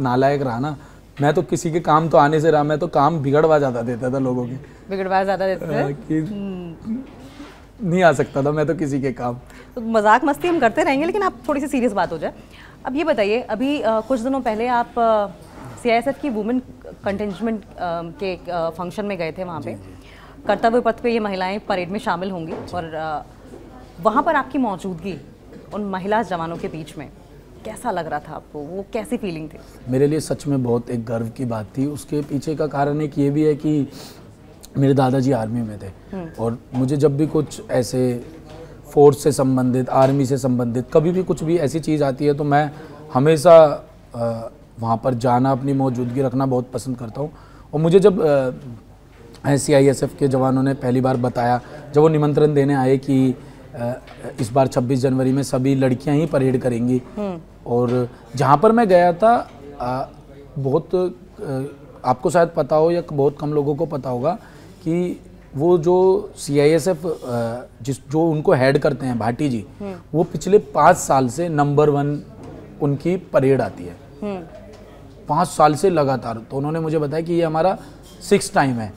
नालायक रहा ना। मैं तो किसी के काम तो आने से रहा, मैं तो काम बिगड़वा ज़्यादा देता था लोगों के। बिगड़वा ज़्यादा देते थे कि नहीं आ सकता था मैं तो किसी के काम। तो मजाक मस्ती हम करते रहेंगे, लेकिन आप थोड़ी सी सीरियस बात हो जाए। अब ये बताइए, अभी कुछ दिनों पहले आप CISF की वुमेन कंटिंजमेंट के फंक्शन में गए थे। वहाँ पे कर्तव्य पथ पे ये महिलाएं परेड में शामिल होंगी और वहाँ पर आपकी मौजूदगी उन महिला जवानों के बीच में कैसा लग रहा था आपको? वो कैसी फीलिंग थी? मेरे लिए सच में बहुत एक गर्व की बात थी। उसके पीछे का कारण एक ये भी है कि मेरे दादाजी आर्मी में थे और मुझे जब भी कुछ ऐसे फोर्स से संबंधित, आर्मी से संबंधित कभी भी कुछ भी ऐसी चीज़ आती है तो मैं हमेशा वहाँ पर जाना, अपनी मौजूदगी रखना बहुत पसंद करता हूँ। और मुझे जब CISF के जवानों ने पहली बार बताया, जब वो निमंत्रण देने आए कि इस बार 26 जनवरी में सभी लड़कियां ही परेड करेंगी, और जहाँ पर मैं गया था बहुत आपको शायद पता हो या बहुत कम लोगों को पता होगा कि वो जो CISF जो उनको हेड करते हैं भाटी जी, वो पिछले 5 साल से नंबर 1 उनकी परेड आती है 5 साल से लगातार। तो उन्होंने मुझे बताया कि ये हमारा 6th टाइम है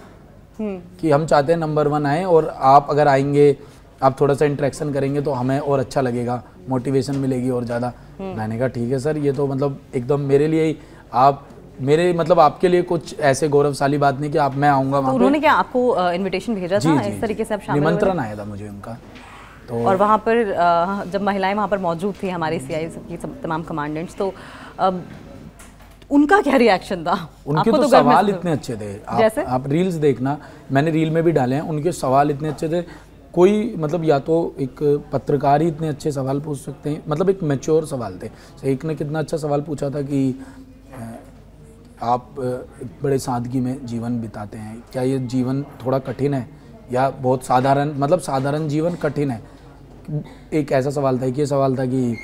कि हम चाहते हैं नंबर 1 आए, और आप अगर आएंगे, आप थोड़ा सा इंटरेक्शन करेंगे तो हमें और अच्छा लगेगा, मोटिवेशन मिलेगी और ज़्यादा। मैंने कहा ठीक है सर, ये तो मतलब एकदम मेरे लिए ही, आप मेरे मतलब आपके लिए कुछ ऐसे गौरवशाली बात नहीं कि आप मैं आऊँगा वहाँ पे। उन्होंने क्या आपको इनविटेशन भेजा था इस तरीके से आप शामिल हुए? निमंत्रण आया था मुझे उनका। तो और वहाँ पर जब महिलाएं वहाँ पर मौजूद थी, हमारी CISF की तमाम कमांडेंट्स, तो उनका क्या रिएक्शन था? उनके तो सवाल इतने अच्छे थे। जैसे आप रील्स देखना, मैंने रील में भी डाले हैं, उनके सवाल इतने अच्छे थे। कोई मतलब या तो एक पत्रकार ही इतने अच्छे सवाल पूछ सकते हैं, मतलब एक मैच्योर सवाल थे। एक ने कितना अच्छा सवाल पूछा था कि आप बड़े सादगी में जीवन बिताते हैं, क्या ये जीवन थोड़ा कठिन है या बहुत साधारण, मतलब साधारण जीवन कठिन है। एक ऐसा सवाल था कि ये सवाल था कि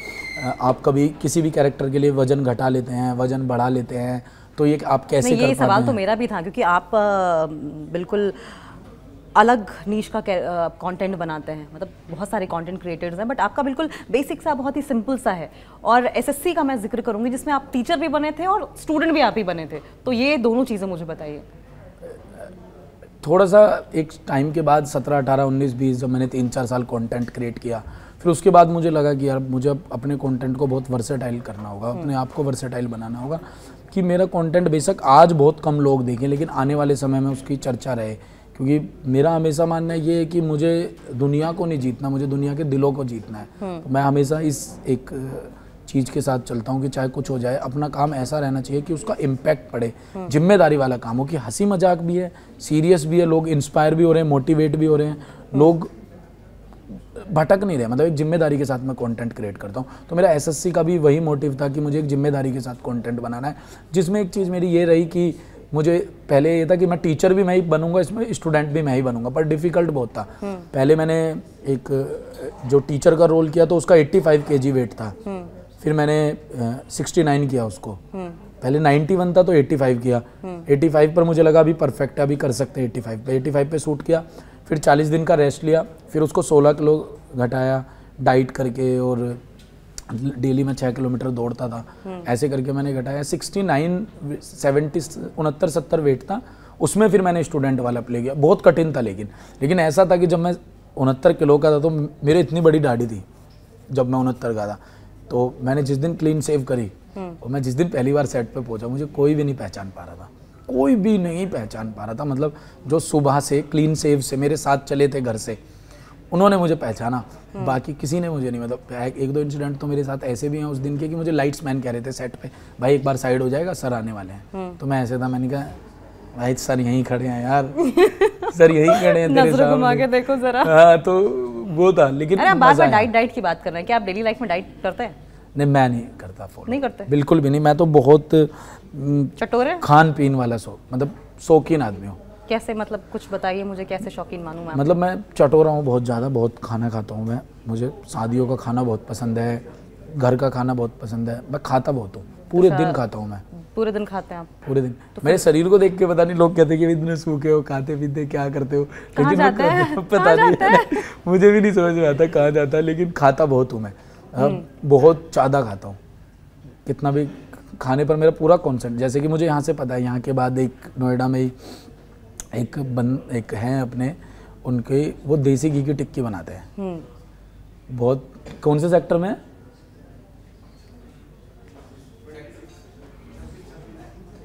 आप कभी किसी भी कैरेक्टर के लिए वजन घटा लेते हैं, वजन बढ़ा लेते हैं, तो ये आप कैसे कर पाते हैं? ये सवाल तो मेरा भी था, क्योंकि आप बिल्कुल अलग नीश का कंटेंट बनाते हैं, मतलब बहुत सारे कंटेंट क्रिएटर्स हैं, बट आपका बिल्कुल बेसिक सा, बहुत ही सिंपल सा है। और SSC का मैं जिक्र करूंगी जिसमें आप टीचर भी बने थे और स्टूडेंट भी आप ही बने थे, तो ये दोनों चीज़ें मुझे बताइए। थोड़ा सा एक टाइम के बाद 17, 18, 19, 20 जब मैंने 3-4 साल कंटेंट क्रिएट किया, फिर उसके बाद मुझे लगा कि यार मुझे अपने कंटेंट को बहुत वर्सेटाइल करना होगा, अपने आप को वर्सेटाइल बनाना होगा, कि मेरा कंटेंट बेशक आज बहुत कम लोग देखें लेकिन आने वाले समय में उसकी चर्चा रहे। क्योंकि मेरा हमेशा मानना ये है कि मुझे दुनिया को नहीं जीतना, मुझे दुनिया के दिलों को जीतना है। तो मैं हमेशा इस एक चीज़ के साथ चलता हूँ कि चाहे कुछ हो जाए, अपना काम ऐसा रहना चाहिए कि उसका इम्पैक्ट पड़े, जिम्मेदारी वाला काम हो, कि हंसी मजाक भी है, सीरियस भी है, लोग इंस्पायर भी हो रहे हैं, मोटिवेट भी हो रहे हैं, लोग भटक नहीं रहे, मतलब एक जिम्मेदारी के साथ मैं कंटेंट क्रिएट करता हूँ। तो मेरा SSC का भी वही मोटिव था कि मुझे एक जिम्मेदारी के साथ कंटेंट बनाना है, जिसमें एक चीज़ मेरी ये रही कि मुझे पहले ये था कि मैं टीचर भी मैं ही बनूंगा, इसमें स्टूडेंट भी मैं ही बनूंगा, पर डिफ़िकल्ट बहुत था। पहले मैंने एक जो टीचर का रोल किया तो उसका 85 kg वेट था, फिर मैंने 69 किया उसको, पहले 91 था तो 85 किया, 85 पर मुझे लगा अभी परफेक्ट है, अभी कर सकते हैं 85 पे शूट किया, फिर 40 दिन का रेस्ट लिया, फिर उसको 16 किलो घटाया डाइट करके, और डेली में 6 किलोमीटर दौड़ता था, ऐसे करके मैंने घटाया। 69, 70, 69, 70 वेट था, उसमें फिर मैंने स्टूडेंट वाला प्ले किया, बहुत कठिन था लेकिन ऐसा था कि जब मैं 69 किलो का था तो मेरे इतनी बड़ी दाढ़ी थी जब मैं 69 का था। तो मैंने जिस दिन क्लीन सेव करी और मैं जिस दिन पहली बार सेट पे पहुंचा, मुझे कोई भी नहीं पहचान पा रहा था, कोई भी नहीं पहचान पा रहा था। मतलब जो सुबह से क्लीन सेव से मेरे साथ चले थे घर से, उन्होंने मुझे पहचाना, बाकी किसी ने मुझे नहीं। मतलब एक दो इंसिडेंट तो मेरे साथ ऐसे भी हैं उस दिन के कि मुझे लाइट्स मैन कह रहे थे सेट पे, भाई एक बार साइड हो जाएगा, सर आने वाले हैं। तो मैं ऐसे था, मैंने कहा भाई सर यहीं खड़े हैं यार, सर यहीं खड़े हैं तेरे नजर घुमा के देखो जरा। हाँ, तो वो था। लेकिन अरे आप बार बार डाइट की बात कर रहे हैं, क्या आप डेली लाइफ में डाइट करते हैं? नहीं, मैं नहीं करता फॉलो। नहीं करते? बिल्कुल भी नहीं। मैं तो बहुत चटोरे खान पीन वाला मतलब शौकीन आदमी हूँ। कैसे, मतलब कुछ बताइए मुझे, कैसे शौकीन मानूं मैं? मतलब मैं चटोरा हूँ बहुत ज़्यादा, बहुत खाना खाता हूँ मैं। मुझे शादियों का खाना बहुत पसंद है, घर का खाना बहुत पसंद है, मैं खाता बहुत हूँ, पूरे दिन खाता हूँ मैं। पूरे दिन खाते हैं आप? पूरे दिन। तो मेरे शरीर को देख के पता नहीं लोग कहते हैं कि इतने सूखे हो, खाते पीते क्या करते हो, लेकिन पता नहीं मुझे भी नहीं समझ में आता कहाँ जाता है, लेकिन खाता बहुत हूँ मैं, बहुत ज़्यादा खाता हूँ। कितना भी खाने पर मेरा पूरा कॉन्सेंट्रेट, जैसे कि मुझे यहाँ से पता है, यहाँ के बाद एक नोएडा में एक हैं अपने, उनके वो देसी घी की टिक्की बनाते हैं बहुत। कौन से सेक्टर में?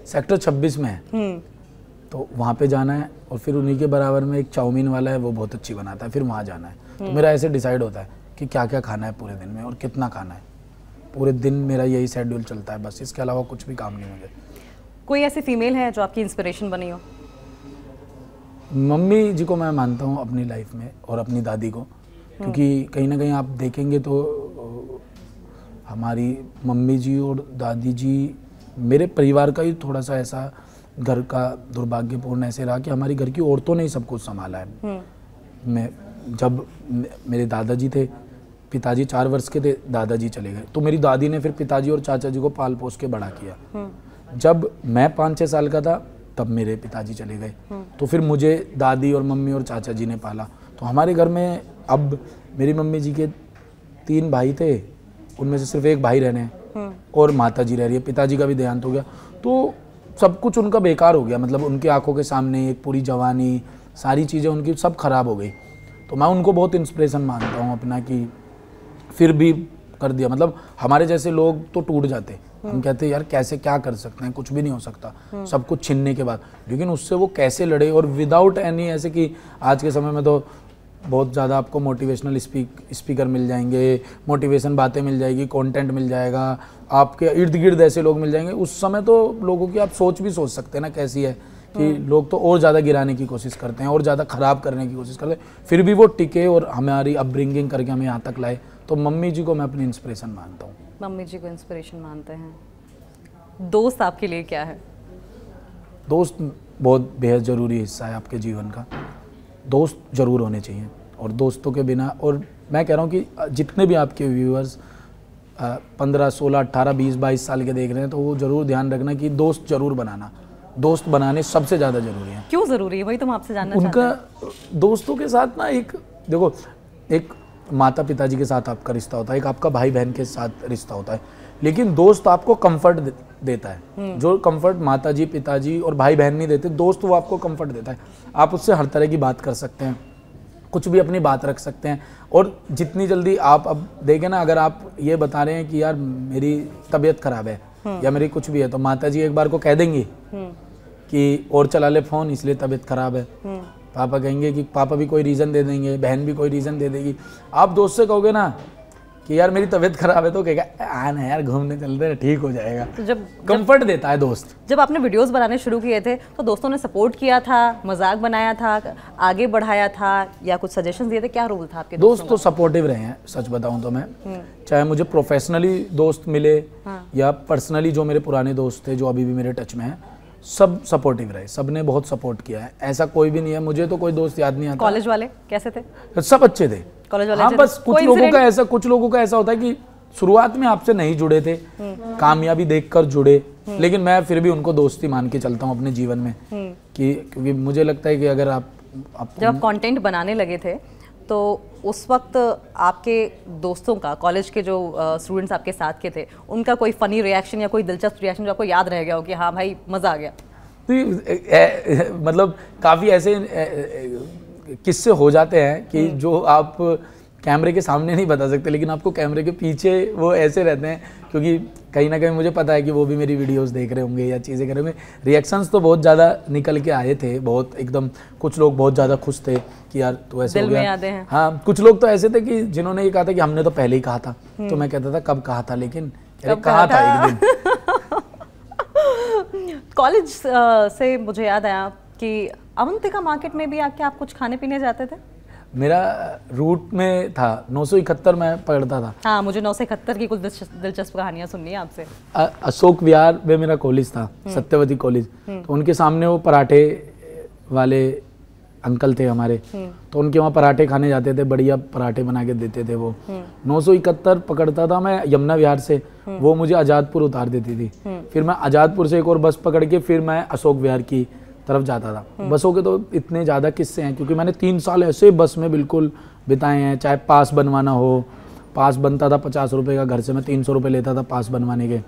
सेक्टर 26 में है। तो वहाँ पे जाना है, और फिर उन्हीं के बराबर में एक चाउमीन वाला है, वो बहुत अच्छी बनाता है, फिर वहाँ जाना है। तो मेरा ऐसे डिसाइड होता है कि क्या क्या खाना है पूरे दिन में और कितना खाना है। पूरे दिन मेरा यही शेड्यूल चलता है बस, इसके अलावा कुछ भी काम नहीं मुझे। कोई ऐसी फीमेल है जो आपकी इंस्पिरेशन बनी हो? मम्मी जी को मैं मानता हूँ अपनी लाइफ में, और अपनी दादी को, क्योंकि कहीं ना कहीं आप देखेंगे तो हमारी मम्मी जी और दादी जी, मेरे परिवार का ही थोड़ा सा ऐसा घर का दुर्भाग्यपूर्ण ऐसे रहा कि हमारी घर की औरतों ने ही सब कुछ संभाला है। मैं जब मेरे दादाजी थे, पिताजी 4 वर्ष के थे, दादाजी चले गए, तो मेरी दादी ने फिर पिताजी और चाचा जी को पाल पोस के बड़ा किया। जब मैं 5-6 साल का था तब मेरे पिताजी चले गए, तो फिर मुझे दादी और मम्मी और चाचा जी ने पाला। तो हमारे घर में अब मेरी मम्मी जी के 3 भाई थे, उनमें से सिर्फ एक भाई रहने हैं और माता जी रह रही है। पिताजी का भी देहांत हो गया, तो सब कुछ उनका बेकार हो गया। मतलब उनकी आंखों के सामने एक पूरी जवानी, सारी चीज़ें उनकी सब खराब हो गई। तो मैं उनको बहुत इंस्पिरेशन मानता हूँ अपना, कि फिर भी कर दिया। मतलब हमारे जैसे लोग तो टूट जाते, हम कहते हैं यार कैसे, क्या कर सकते हैं, कुछ भी नहीं हो सकता सब कुछ छीनने के बाद, लेकिन उससे वो कैसे लड़े, और विदाउट एनी ऐसे कि आज के समय में तो बहुत ज़्यादा आपको मोटिवेशनल स्पीकर मिल जाएंगे, मोटिवेशन बातें मिल जाएगी, कंटेंट मिल जाएगा, आपके इर्द गिर्द ऐसे लोग मिल जाएंगे। उस समय तो लोगों की आप सोच भी सोच सकते हैं ना कैसी है, कि लोग तो और ज़्यादा गिराने की कोशिश करते हैं और ज़्यादा ख़राब करने की कोशिश करते हैं, फिर भी वो टिके और हमारी अपब्रिंगिंग करके हमें यहाँ तक लाए। तो मम्मी जी को मैं अपनी इंस्पिरेशन मानता हूँ। मम्मी जी को इंस्पिरेशन मानते हैं। दोस्त आपके लिए क्या है? दोस्त बहुत बेहद ज़रूरी हिस्सा है आपके जीवन का। दोस्त ज़रूर होने चाहिए, और दोस्तों के बिना, और मैं कह रहा हूँ कि जितने भी आपके व्यूअर्स 15, 16, 18, 20, 22 साल के देख रहे हैं, तो वो ज़रूर ध्यान रखना कि दोस्त ज़रूर बनाना। दोस्त बनाने सबसे ज़्यादा ज़रूरी है। क्यों ज़रूरी है? वही तो मैं आपसे जानना चाहता हूँ। उनका दोस्तों के साथ ना, एक देखो, एक माता पिताजी के साथ आपका रिश्ता होता है, एक आपका भाई बहन के साथ रिश्ता होता है, लेकिन दोस्त आपको कंफर्ट देता है। जो कंफर्ट माता जी, पिताजी और भाई बहन नहीं देते, दोस्त वो आपको कंफर्ट देता है। आप उससे हर तरह की बात कर सकते हैं, कुछ भी अपनी बात रख सकते हैं, और जितनी जल्दी आप अब देखें ना, अगर आप ये बता रहे हैं कि यार मेरी तबीयत खराब है या मेरी कुछ भी है, तो माता जी एक बार को कह देंगी कि और चला ले फ़ोन, इसलिए तबीयत खराब है। पापा कहेंगे कि पापा भी कोई रीज़न दे देंगे, बहन भी कोई रीज़न दे देगी। आप दोस्त से कहोगे ना कि यार मेरी तबीयत खराब है, तो कहेगा आ ना यार घूमने चलते हैं, ठीक हो जाएगा। तो जब कंफर्ट देता है दोस्त। जब आपने वीडियोस बनाने शुरू किए थे तो दोस्तों ने सपोर्ट किया था, मजाक बनाया था, आगे बढ़ाया था, या कुछ सजेशन दिए थे? क्या रोल था आपके? दोस्त तो सपोर्टिव रहे हैं, सच बताऊं तो मैं, चाहे मुझे प्रोफेशनली दोस्त मिले या पर्सनली जो मेरे पुराने दोस्त थे जो अभी भी मेरे टच में हैं, सब सपोर्टिव रहे, सब ने बहुत सपोर्ट किया है। ऐसा कोई भी नहीं है, मुझे तो कोई दोस्त याद नहीं आता। कॉलेज वाले कैसे थे? सब अच्छे थे कॉलेज वाले। हाँ, बस कुछ लोगों का ऐसा होता है कि शुरुआत में आपसे नहीं जुड़े थे, कामयाबी देखकर जुड़े, लेकिन मैं फिर भी उनको दोस्ती मान के चलता हूँ अपने जीवन में, कि क्योंकि मुझे लगता है कि अगर आप जब आप कंटेंट बनाने लगे थे तो उस वक्त आपके दोस्तों का, कॉलेज के जो स्टूडेंट्स आपके साथ के थे, उनका कोई फ़नी रिएक्शन या कोई दिलचस्प रिएक्शन जो आपको याद रह गया हो कि हाँ भाई मज़ा आ गया? तो मतलब काफ़ी ऐसे किस्से हो जाते हैं कि जो आप कैमरे के सामने नहीं बता सकते, लेकिन आपको कैमरे के पीछे वो ऐसे रहते हैं, क्योंकि कहीं ना कहीं मुझे पता है कि वो भी मेरी वीडियोस देख रहे होंगे या चीज़ें कर रहे होंगे। रिएक्शंस तो बहुत ज़्यादा निकल के आए थे, बहुत एकदम, कुछ लोग बहुत ज़्यादा खुश थे कि यार तो ऐसे हो दिल में गया। यादें हैं। हाँ, कुछ लोग तो ऐसे थे कि जिन्होंने ये कहा था कि हमने तो पहले ही कहा था। तो मैं कहता था कब कहा था, लेकिन कहा था एक दिन। कॉलेज से मुझे याद आया कि अवंतिका मार्केट में भी आके आप कुछ खाने पीने जाते थे। मेरा रूट में था 971 में पकड़ता था। हाँ, मुझे 971 की कुछ दिलचस्प कहानियां सुननी है आपसे। अशोक विहार में मेरा कॉलेज था, सत्यवती कॉलेज। तो उनके सामने वो पराठे वाले अंकल थे हमारे, तो उनके वहाँ पराठे खाने जाते थे, बढ़िया पराठे बना के देते थे वो। 971 पकड़ता था मैं यमुना विहार से, वो मुझे आज़ादपुर उतार देती थी। फिर मैं आज़ादपुर से एक और बस पकड़ के फिर मैं अशोक विहार की तरफ जाता था। बसों के तो इतने ज़्यादा किस्से हैं, क्योंकि मैंने 3 साल ऐसे बस में बिल्कुल बिताए हैं। चाहे पास बनवाना हो, पास बनता था 50 रुपये का, घर से मैं 300 रुपये लेता था पास बनवाने के।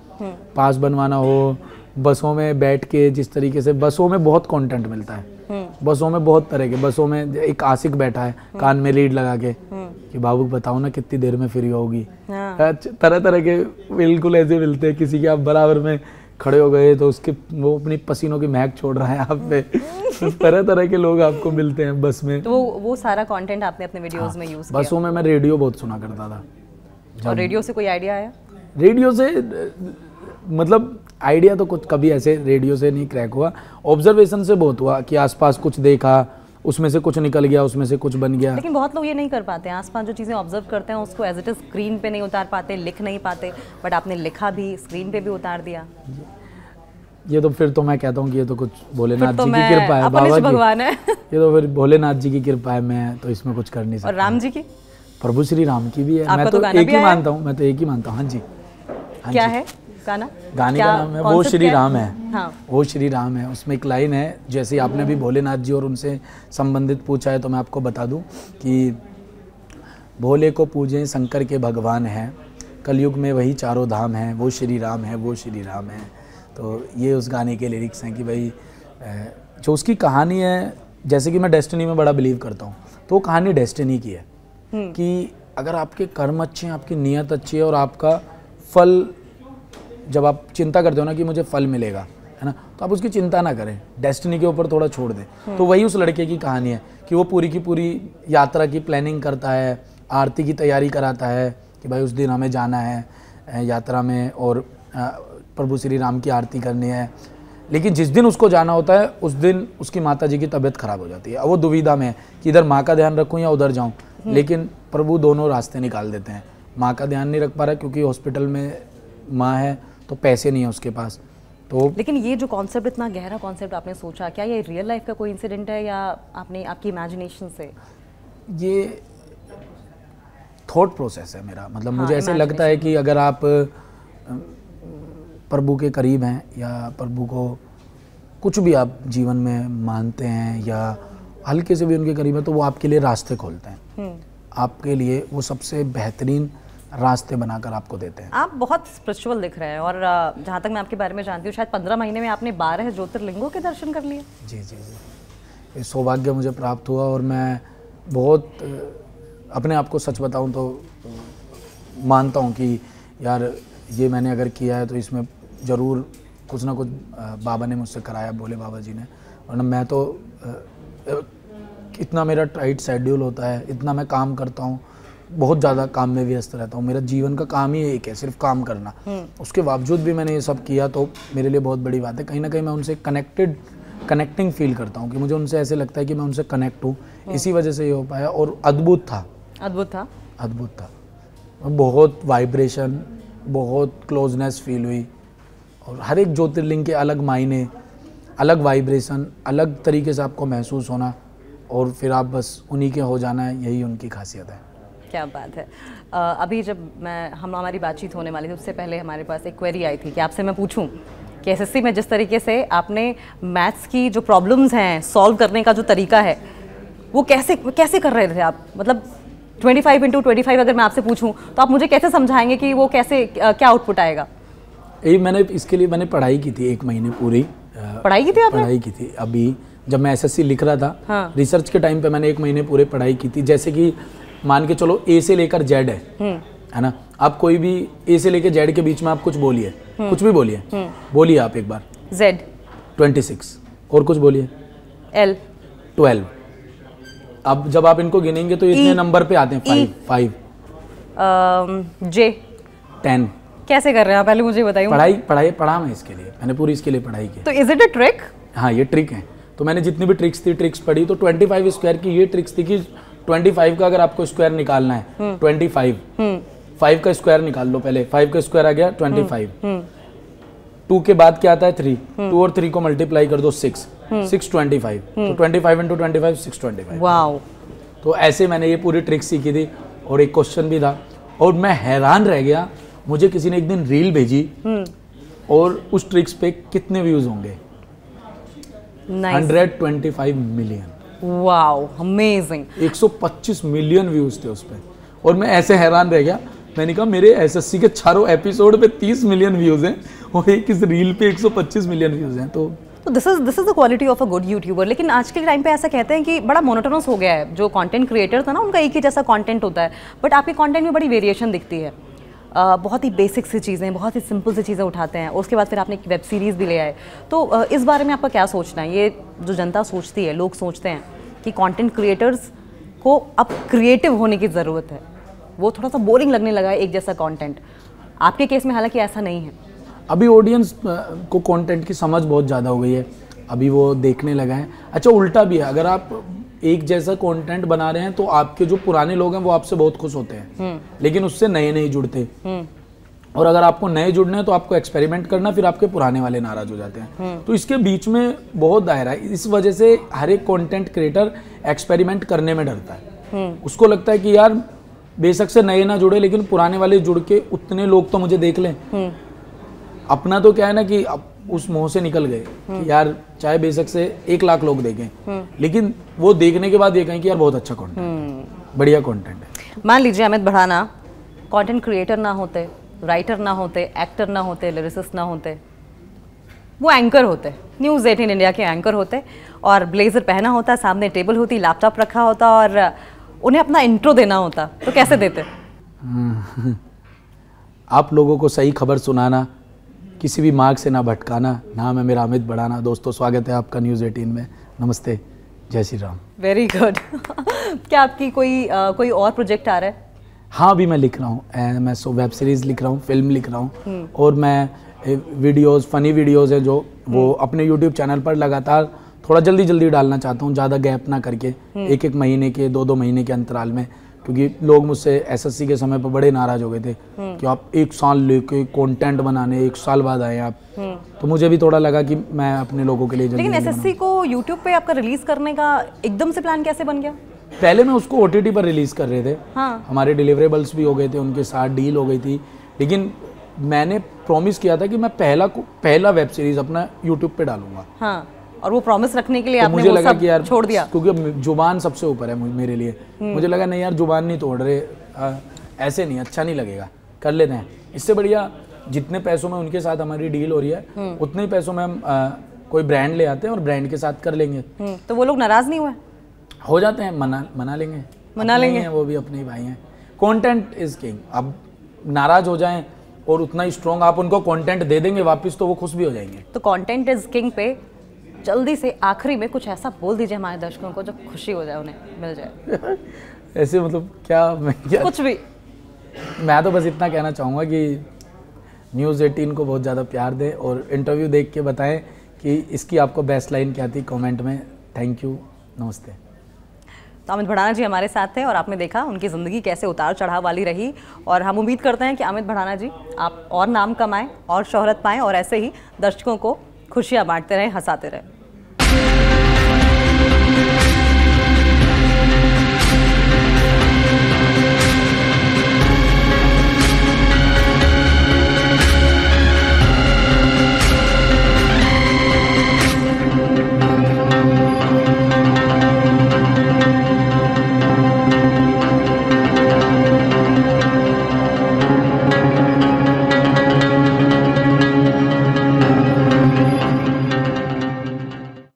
पास बनवाना हो, बसों में बैठ के, जिस तरीके से बसों में बहुत कंटेंट मिलता है। बसों में बहुत तरह के, बसों में एक आशिक बैठा है कान में लीड लगा के कि बाबू बताओ ना कितनी देर में फ्री होगी। तरह तरह के बिल्कुल ऐसे मिलते हैं। किसी के आप बराबर में खड़े हो गए तो उसके वो अपनी पसीनों की महक छोड़ रहा है आप पे। तरह तरह के लोग आपको मिलते हैं बस में। तो वो सारा कंटेंट आपने अपने वीडियोस में यूज किया। बसों में मैं रेडियो बहुत सुना करता था। और रेडियो से कोई आइडिया आया? रेडियो से मतलब आइडिया तो कुछ कभी ऐसे रेडियो से नहीं क्रैक हुआ, ऑब्जर्वेशन से बहुत हुआ कि आसपास कुछ देखा, उसमें से कुछ निकल गया, उसमें से कुछ बन गया। लेकिन बहुत लोग ये नहीं कर पाते हैं, आसपास जो चीज़ें ऑब्जर्व करते हैं उसको एज इट इज स्क्रीन पे नहीं उतार पाते, लिख नहीं पाते, बट आपने लिखा भी, स्क्रीन पे भी उतार दिया। ये तो फिर तो मैं कहता हूँ कि ये तो कुछ भोलेनाथ जी की कृपा है, बाबा जी भगवान है। ये तो फिर भोलेनाथ जी की कृपा है, मैं तो इसमें कुछ कर नहीं सकता। और राम जी की? प्रभु श्री राम की भी है। मैं तो एक ही मानता हूँ, मैं तो एक ही मानता हूँ। हाँ जी। क्या है गाना? गाने का नाम है वो श्री राम है। हाँ। वो श्री राम है। उसमें एक लाइन है, जैसे आपने भी भोलेनाथ जी और उनसे संबंधित पूछा है, तो मैं आपको बता दूं कि भोले को पूजें शंकर के भगवान हैं, कलयुग में वही चारों धाम हैं, वो श्री राम है, वो श्री राम है। तो ये उस गाने के लिरिक्स हैं कि भाई जो उसकी कहानी है, जैसे कि मैं डेस्टिनी में बड़ा बिलीव करता हूँ, तो वो कहानी डेस्टिनी की है कि अगर आपके कर्म अच्छे हैं, आपकी नीयत अच्छी है और आपका फल, जब आप चिंता करते हो ना कि मुझे फल मिलेगा, है ना, तो आप उसकी चिंता ना करें, डेस्टिनी के ऊपर थोड़ा छोड़ दें। तो वही उस लड़के की कहानी है कि वो पूरी की पूरी यात्रा की प्लानिंग करता है, आरती की तैयारी कराता है कि भाई उस दिन हमें जाना है यात्रा में और प्रभु श्री राम की आरती करनी है। लेकिन जिस दिन उसको जाना होता है उस दिन उसकी माता जी की तबीयत खराब हो जाती है। अब वो दुविधा में है कि इधर माँ का ध्यान रखूँ या उधर जाऊँ, लेकिन प्रभु दोनों रास्ते निकाल देते हैं। माँ का ध्यान नहीं रख पा रहा क्योंकि हॉस्पिटल में माँ है तो पैसे नहीं है उसके पास। तो लेकिन ये जो कॉन्सेप्ट, इतना गहरा कॉन्सेप्ट आपने सोचा, क्या ये रियल लाइफ का कोई इंसिडेंट है या आपने आपकी इमेजिनेशन से? ये थॉट प्रोसेस है मेरा, मतलब मुझे ऐसे लगता है कि अगर आप प्रभु के करीब हैं या प्रभु को कुछ भी आप जीवन में मानते हैं या हल्के से भी उनके करीब है, तो वो आपके लिए रास्ते खोलते हैं, आपके लिए वो सबसे बेहतरीन रास्ते बनाकर आपको देते हैं। आप बहुत स्पिरिचुअल दिख रहे हैं और जहाँ तक मैं आपके बारे में जानती हूँ, शायद 15 महीने में आपने 12 ज्योतिर्लिंगों के दर्शन कर लिए। जी जी जी, ये सौभाग्य मुझे प्राप्त हुआ और मैं बहुत अपने आप को सच बताऊं तो मानता हूं कि यार ये मैंने अगर किया है तो इसमें ज़रूर कुछ ना कुछ बाबा ने मुझसे कराया, भोले बाबा जी ने। वरना मैं तो इतना मेरा टाइट शेड्यूल होता है, इतना मैं काम करता हूँ, बहुत ज़्यादा काम में व्यस्त रहता हूँ। मेरा जीवन का काम ही एक है, सिर्फ काम करना। उसके बावजूद भी मैंने ये सब किया तो मेरे लिए बहुत बड़ी बात है। कहीं ना कहीं मैं उनसे कनेक्टिंग फील करता हूँ कि मुझे उनसे ऐसे लगता है कि मैं उनसे कनेक्ट हूँ, इसी वजह से ये हो पाया। और अद्भुत था, अद्भुत था, अद्भुत था। बहुत वाइब्रेशन, बहुत क्लोजनेस फील हुई और हर एक ज्योतिर्लिंग के अलग मायने, अलग वाइब्रेशन, अलग तरीके से आपको महसूस होना और फिर आप बस उन्हीं के हो जाना है, यही उनकी खासियत है। क्या बात है। अभी जब हमारी बातचीत होने वाली थी उससे पहले हमारे पास एक क्वेरी आई थी कि आपसे मैं पूछूं कि एसएससी में जिस तरीके से आपने मैथ्स की जो प्रॉब्लम्स हैं सॉल्व करने का जो तरीका है वो कैसे कर रहे थे आप? मतलब 25x25 अगर मैं आपसे पूछूं तो आप मुझे कैसे समझाएंगे कि वो कैसे क्या आउटपुट आएगा? यही इसके लिए मैंने पढ़ाई की थी 1 महीने पूरी पढ़ाई की थी आपने? पढ़ाई की थी। अभी जब मैं एसएससी लिख रहा था, हाँ। रिसर्च के टाइम पे मैंने 1 महीने पूरे पढ़ाई की थी। जैसे कि मान के चलो ए से लेकर जेड है ना, आप कोई भी ए से लेकर जेड के बीच में आप कुछ बोलिए, कुछ भी बोलिए, बोलिए आप एक बार। जेड 26 और कुछ बोलिए। एल 12। अब जब आप इनको गिनेंगे तो इतने नंबर पे आते हैं। 5 जे 10। कैसे कर रहे हैं आप, पहले मुझे बताइए। पढ़ा मैं इसके लिए, मैंने पूरी इसके लिए पढ़ाई की। तो इज इट अ ट्रिक? हाँ, ये ट्रिक है। तो मैंने जितनी भी ट्रिक्स पढ़ी, तो 25 स्क्वायर की ये ट्रिक्स थी कि 25 का अगर आपको स्क्वायर निकालना है 25, 5 का स्क्वायर निकाल लो पहले। 5 का स्क्वायर आ गया 25। 2 के बाद क्या आता है 3, 2 और 3 को मल्टीप्लाई कर दो 6 25। तो 25 × 25 625। वाओ। तो ऐसे मैंने ये पूरी ट्रिक सीखी थी। और एक क्वेश्चन भी था और मैं हैरान रह गया, मुझे किसी ने एक दिन रील भेजी और उस ट्रिक्स पे कितने व्यूज होंगे? 125 million. Wow, amazing. 125 million views थे उस पे। और मैं ऐसे हैरान रह गया, मैंने कहा मेरे एसएससी के चारों एपिसोड पे 30 मिलियन व्यूज हैं और एक इस रील पे 125 मिलियन व्यूज हैं। तो this is the quality of a good YouTuber. लेकिन आज के टाइम पे ऐसा कहते हैं कि बड़ा मोनोटोनस हो गया है। जो कंटेंट क्रिएटर था ना, उनका एक ही जैसा कंटेंट होता है, बट आपके कंटेंट में बड़ी वेरिएशन दिखती है। बहुत ही बेसिक सी चीज़ें, बहुत ही सिंपल सी चीज़ें उठाते हैं। उसके बाद फिर आपने एक वेब सीरीज़ भी ले आए। तो इस बारे में आपका क्या सोचना है? ये जो जनता सोचती है, लोग सोचते हैं कि कंटेंट क्रिएटर्स को अब क्रिएटिव होने की ज़रूरत है, वो थोड़ा सा बोरिंग लगने लगा है एक जैसा कंटेंट। आपके केस में हालांकि ऐसा नहीं है। अभी ऑडियंस को कंटेंट की समझ बहुत ज़्यादा हो गई है, अभी वो देखने लगा है। अच्छा, उल्टा भी है, अगर आप एक जैसा कंटेंट बना रहे हैं तो आपके जो पुराने लोग हैं वो आपसे बहुत खुश होते हैं, लेकिन उससे नए नहीं जुड़ते। और अगर आपको नए जुड़ने हैं तो आपको एक्सपेरिमेंट करना, फिर आपके पुराने वाले नाराज हो जाते हैं। तो इसके बीच में बहुत दायरा है। इस वजह से हर एक कंटेंट क्रिएटर एक्सपेरिमेंट करने में डरता है। उसको लगता है कि यार बेशक से नए ना जुड़े, लेकिन पुराने वाले जुड़ के उतने लोग तो मुझे देख लें। अपना तो क्या है ना कि अब उस मोह से निकल गए कि यार चाहे बेशक से 1 लाख लोग देखें, लेकिन वो देखने के बाद ये कहें कि यार बहुत अच्छा कंटेंट, बढ़िया कंटेंट है। मान लीजिए अमित भड़ाना कंटेंट क्रिएटर ना होते, राइटर ना होते, एक्टर ना होते, लिरिसिस्ट ना होते, वो एंकर होते, न्यूज़ 18 इंडिया के एंकर होते, और ब्लेजर पहना होता, सामने टेबल होती, लैपटॉप रखा होता और उन्हें अपना इंट्रो देना होता, तो कैसे देते? आप लोगों को सही खबर सुनाना, किसी भी मार्ग से ना भटकाना। नाम है मेरा अमित भड़ाना। दोस्तों, स्वागत है आपका न्यूज़ 18 में। नमस्ते, जय श्री राम। Very good. क्या आपकी कोई और प्रोजेक्ट आ रहा है? हाँ, अभी मैं लिख रहा हूँ। मैं वेब सीरीज़ लिख रहा हूँ, फिल्म लिख रहा हूँ, और मैं वीडियोज़, फ़नी वीडियोज़ हैं जो वो अपने यूट्यूब चैनल पर लगातार थोड़ा जल्दी डालना चाहता हूँ, ज़्यादा गैप ना करके, 1-1 महीने के 2-2 महीने के अंतराल में। क्योंकि लोग मुझसे एसएससी के समय पर बड़े नाराज़ हो गए थे कि आप 1 साल लेके कंटेंट बनाने 1 साल बाद आए आप। तो मुझे भी थोड़ा लगा कि मैं अपने लोगों के लिए जल्दी। लेकिन एसएससी को यूट्यूब पे आपका रिलीज़ करने का एकदम से प्लान कैसे बन गया? पहले मैं उसको ओटीटी पर रिलीज़ कर रहे थे। हाँ। हमारे डिलीवरेबल्स भी हो गए थे, उनके साथ डील हो गई थी, लेकिन मैंने प्रॉमिस किया था कि मैं पहला वेब सीरीज़ अपना यूट्यूब पे डालूंगा। हाँ, और वो प्रॉमिस रखने के लिए तो आपने मुझे वो लगा सब कि यार छोड़ दिया, क्योंकि जुबान सबसे ऊपर है मेरे लिए। मुझे लगा नहीं यार, जुबान नहीं तोड़ रहे, ऐसे नहीं, अच्छा नहीं लगेगा, कर लेते हैं। इससे बढ़िया जितने पैसों में उनके साथ हमारी डील हो रही है, उतने ही पैसों में हम कोई ब्रांड ले आते हैं और ब्रांड के साथ कर लेंगे। तो वो लोग नाराज नहीं हुए? हो जाते हैं, मना लेंगे, वो भी अपने ही भाई हैं। Content is king. अब नाराज हो जाएं और उतना ही स्ट्रॉन्ग आप उनको कंटेंट दे देंगे वापस, तो वो खुश भी हो जाएंगे। तो कंटेंट इज किंग पे जल्दी से आखिरी में कुछ ऐसा बोल दीजिए हमारे दर्शकों को जो खुशी हो जाए, उन्हें मिल जाए। ऐसे मतलब क्या कुछ भी। मैं तो बस इतना कहना चाहूँगा कि न्यूज़ 18 को बहुत ज़्यादा प्यार दें और इंटरव्यू देख के बताएं कि इसकी आपको बेस्ट लाइन क्या थी कमेंट में। थैंक यू, नमस्ते। तो अमित भड़ाना जी हमारे साथ थे और आपने देखा उनकी ज़िंदगी कैसे उतार चढ़ाव वाली रही, और हम उम्मीद करते हैं कि अमित भड़ाना जी आप और नाम कमाएं और शोहरत पाएं और ऐसे ही दर्शकों को खुशियाँ बांटते रहें, हंसाते रहें।